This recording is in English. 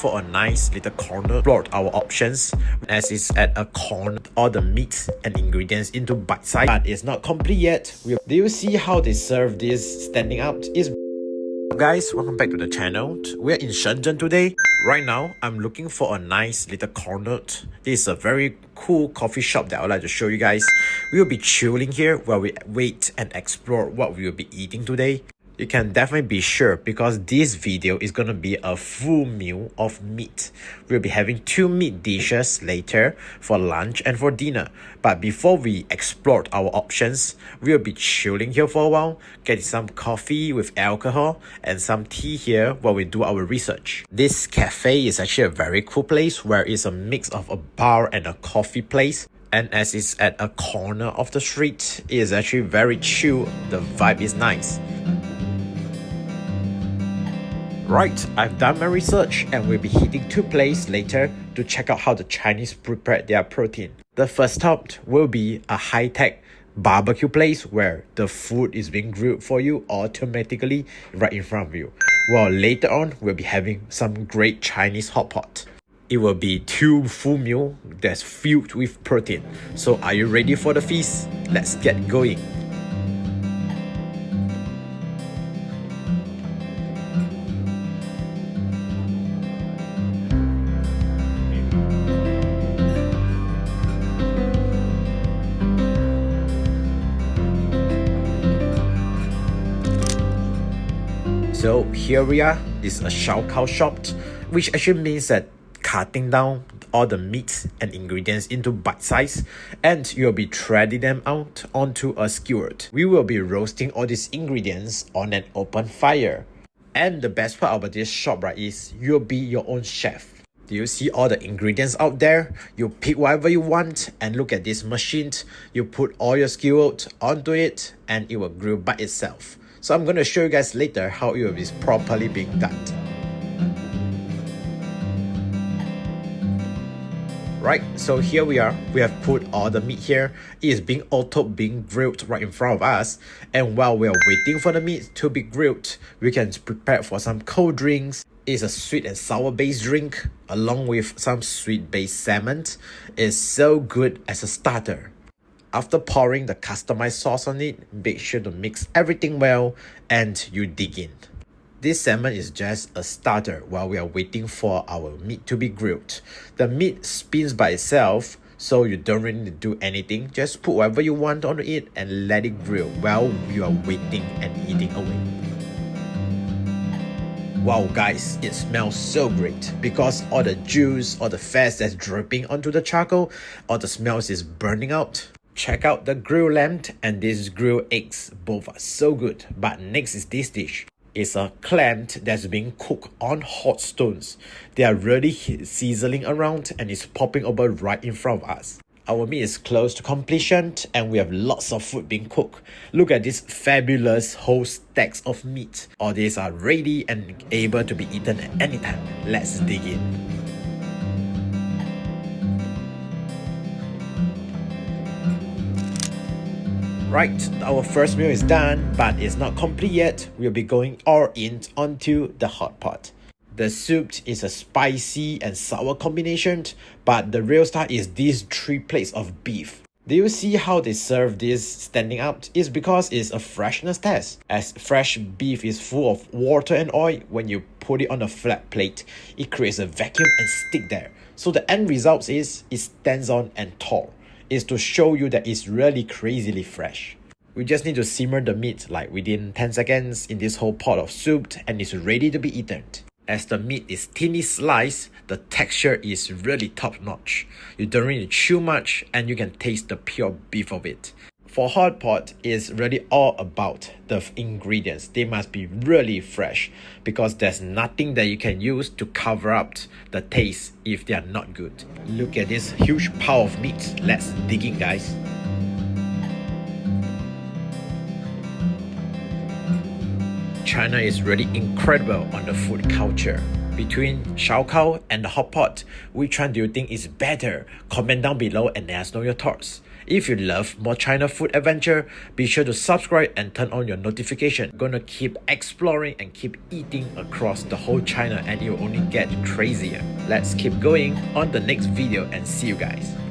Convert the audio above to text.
for a nice little corner, explore our options as it's at a corner, all the meats and ingredients into bite size, but it's not complete yet. Do you see how they serve this standing out? Guys, welcome back to the channel. We're in Shenzhen today. Right now, I'm looking for a nice little corner. This is a very cool coffee shop that I would like to show you guys. We will be chilling here while we wait and explore what we will be eating today. You can definitely be sure because this video is gonna be a full meal of meat. We'll be having 2 meat dishes later for lunch and for dinner. But before we explore our options, we'll be chilling here for a while, getting some coffee with alcohol and some tea here while we do our research. This cafe is actually a very cool place where it's a mix of a bar and a coffee place. And as it's at a corner of the street, it is actually very chill. The vibe is nice. Right, I've done my research and we'll be hitting 2 places later to check out how the Chinese prepare their protein. The first stop will be a high-tech barbecue place where the food is being grilled for you automatically right in front of you. While later on, we'll be having some great Chinese hotpot. It will be 2 full meals that's filled with protein. So are you ready for the feast? Let's get going. So here we are, this is a Shao Kao shop, which actually means that cutting down all the meats and ingredients into bite size, and you'll be threading them out onto a skewer. We will be roasting all these ingredients on an open fire. And the best part about this shop, right, is you'll be your own chef. Do you see all the ingredients out there? You pick whatever you want and look at this machine. You put all your skewers onto it and it will grill by itself. So I'm going to show you guys later how it will be properly being done. Right, so here we are. We have put all the meat here. It is being grilled right in front of us. And while we are waiting for the meat to be grilled, we can prepare for some cold drinks. It's a sweet and sour based drink along with some sweet based salmon. It's so good as a starter. After pouring the customized sauce on it, make sure to mix everything well and you dig in. This salmon is just a starter while we are waiting for our meat to be grilled. The meat spins by itself, so you don't really need to do anything. Just put whatever you want on it and let it grill while you are waiting and eating away. Wow guys, it smells so great because all the juice, all the fat that's dripping onto the charcoal, all the smells is burning out. Check out the grilled lamb and this grilled eggs, both are so good. But next is this dish. It's a clam that's being cooked on hot stones. They are really sizzling around and it's popping over right in front of us. Our meat is close to completion and we have lots of food being cooked. Look at these fabulous whole stacks of meat. All these are ready and able to be eaten at any time. Let's dig in. Right, our first meal is done, but it's not complete yet. We'll be going all in onto the hot pot. The soup is a spicy and sour combination, but the real star is these 3 plates of beef. Do you see how they serve this standing out? It's because it's a freshness test. As fresh beef is full of water and oil, when you put it on a flat plate, it creates a vacuum and stick there. So the end result is it stands on and tall. Is to show you that it's really crazily fresh. We just need to simmer the meat like within 10 seconds in this whole pot of soup and it's ready to be eaten. As the meat is thinly sliced, the texture is really top notch. You don't really chew much and you can taste the pure beef of it. For hot pot, it's really all about the ingredients. They must be really fresh because there's nothing that you can use to cover up the taste if they are not good. Look at this huge pile of meat. Let's dig in, guys. China is really incredible on the food culture. Between Shao Kao and the hot pot, which one do you think is better? Comment down below and let us know your thoughts. If you love more China food adventure, be sure to subscribe and turn on your notification. Gonna keep exploring and keep eating across the whole China, and it will only get crazier. Let's keep going on the next video and see you guys.